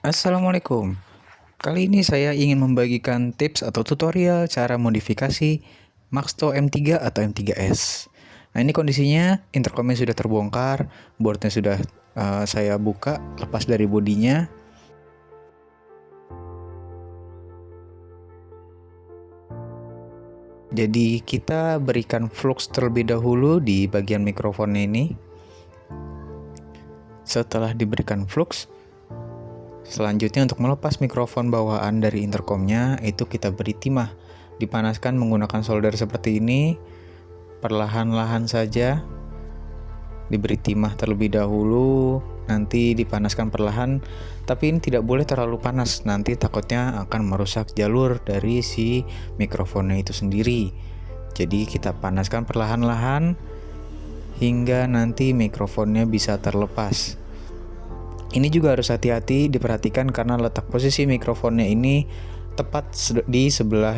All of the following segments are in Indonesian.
Assalamualaikum. Kali ini saya ingin membagikan tips atau tutorial cara modifikasi Maxto M3 atau M3S. Nah, ini kondisinya intercomnya sudah terbongkar, boardnya sudah saya buka lepas dari bodinya. Jadi kita berikan flux terlebih dahulu di bagian mikrofonnya ini. Setelah diberikan flux, selanjutnya untuk melepas mikrofon bawaan dari intercomnya itu kita beri timah. Dipanaskan menggunakan solder seperti ini. Perlahan-lahan saja diberi timah terlebih dahulu, nanti dipanaskan perlahan, tapi ini tidak boleh terlalu panas, nanti takutnya akan merusak jalur dari si mikrofonnya itu sendiri. Jadi kita panaskan perlahan-lahan hingga nanti mikrofonnya bisa terlepas. Ini juga harus hati-hati diperhatikan karena letak posisi mikrofonnya ini tepat di sebelah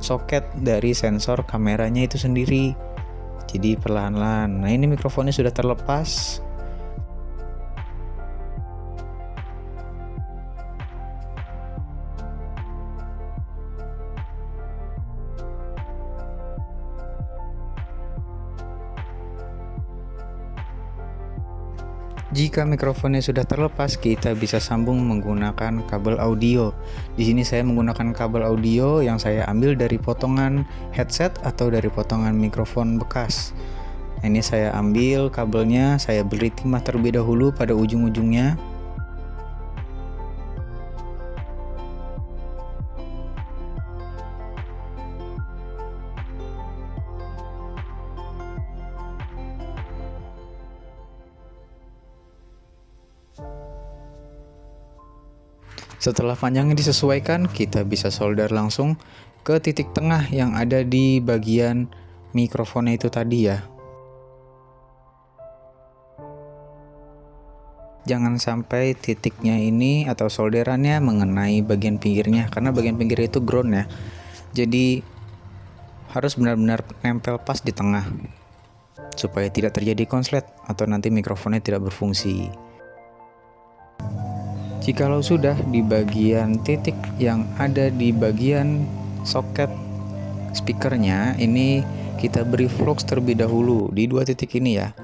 soket dari sensor kameranya itu sendiri. Jadi perlahan-lahan. Nah, ini mikrofonnya sudah terlepas. Jika mikrofonnya sudah terlepas, kita bisa sambung menggunakan kabel audio. Di sini saya menggunakan kabel audio yang saya ambil dari potongan headset atau dari potongan mikrofon bekas. Ini saya ambil kabelnya, saya beri timah terlebih dahulu pada ujung-ujungnya. Setelah panjangnya disesuaikan, kita bisa solder langsung ke titik tengah yang ada di bagian mikrofonnya itu tadi ya. Jangan sampai titiknya ini atau solderannya mengenai bagian pinggirnya, karena bagian pinggir itu ground ya. Jadi harus benar-benar nempel pas di tengah supaya tidak terjadi konslet atau nanti mikrofonnya tidak berfungsi. Jikalau sudah di bagian titik yang ada di bagian soket speakernya, ini kita beri flux terlebih dahulu di dua titik ini ya.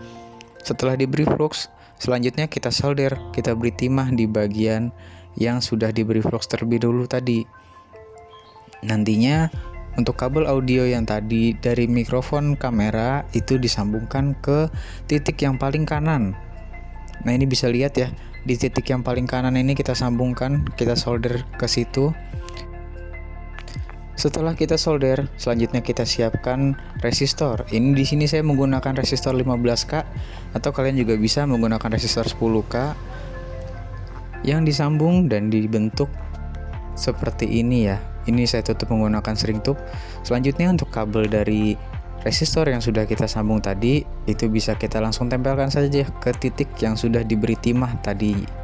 Setelah diberi flux, selanjutnya kita solder, kita beri timah di bagian yang sudah diberi flux terlebih dahulu tadi. Nantinya untuk kabel audio yang tadi dari mikrofon kamera itu disambungkan ke titik yang paling kanan. Nah, ini bisa lihat ya, di titik yang paling kanan ini kita sambungkan, kita solder ke situ. Setelah kita solder, selanjutnya kita siapkan resistor. Ini di sini saya menggunakan resistor 15K atau kalian juga bisa menggunakan resistor 10K yang disambung dan dibentuk seperti ini ya. Ini saya tutup menggunakan string tube. Selanjutnya untuk kabel dari resistor yang sudah kita sambung tadi, itu bisa kita langsung tempelkan saja ke titik yang sudah diberi timah tadi.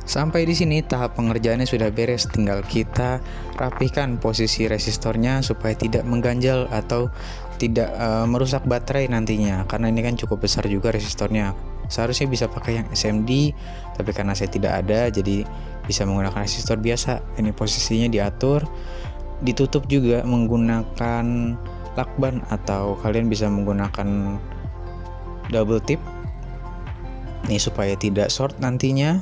Sampai di sini tahap pengerjaannya sudah beres, tinggal kita rapihkan posisi resistornya supaya tidak mengganjal atau tidak merusak baterai nantinya, karena ini kan cukup besar juga resistornya. Seharusnya bisa pakai yang SMD, tapi karena saya tidak ada jadi bisa menggunakan resistor biasa. Ini posisinya diatur, ditutup juga menggunakan lakban atau kalian bisa menggunakan double tip. Ini supaya tidak short nantinya.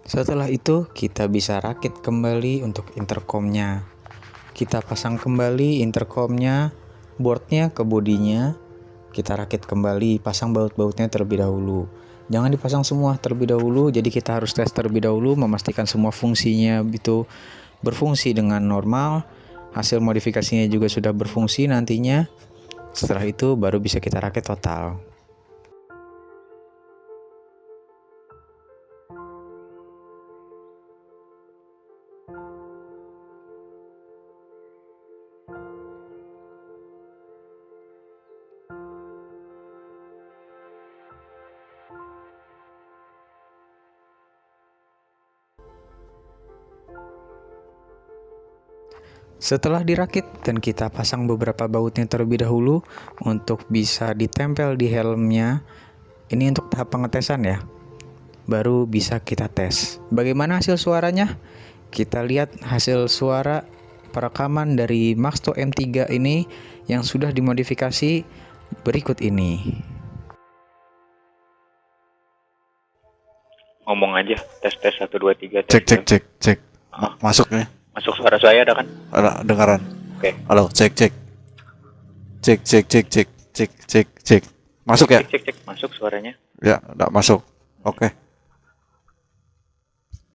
Setelah itu kita bisa rakit kembali untuk intercomnya. Kita pasang kembali intercomnya, boardnya ke bodinya. Kita rakit kembali, pasang baut-bautnya terlebih dahulu. Jangan dipasang semua terlebih dahulu, jadi kita harus tes terlebih dahulu memastikan semua fungsinya itu berfungsi dengan normal. Hasil modifikasinya juga sudah berfungsi nantinya. Setelah itu baru bisa kita rakit total. Setelah dirakit dan kita pasang beberapa bautnya terlebih dahulu untuk bisa ditempel di helmnya. Ini untuk tahap pengetesan ya. Baru bisa kita tes. Bagaimana hasil suaranya? Kita lihat hasil suara perekaman dari Maxto M3 ini yang sudah dimodifikasi berikut ini. Ngomong aja, tes 1 2 3 tes. Cek. Masuk nih. Masuk suara saya ada kan? Ada dengaran. Oke. Halo, cek. Cek. Masuk ya? Cek. Masuk suaranya. Ya, enggak masuk. Oke.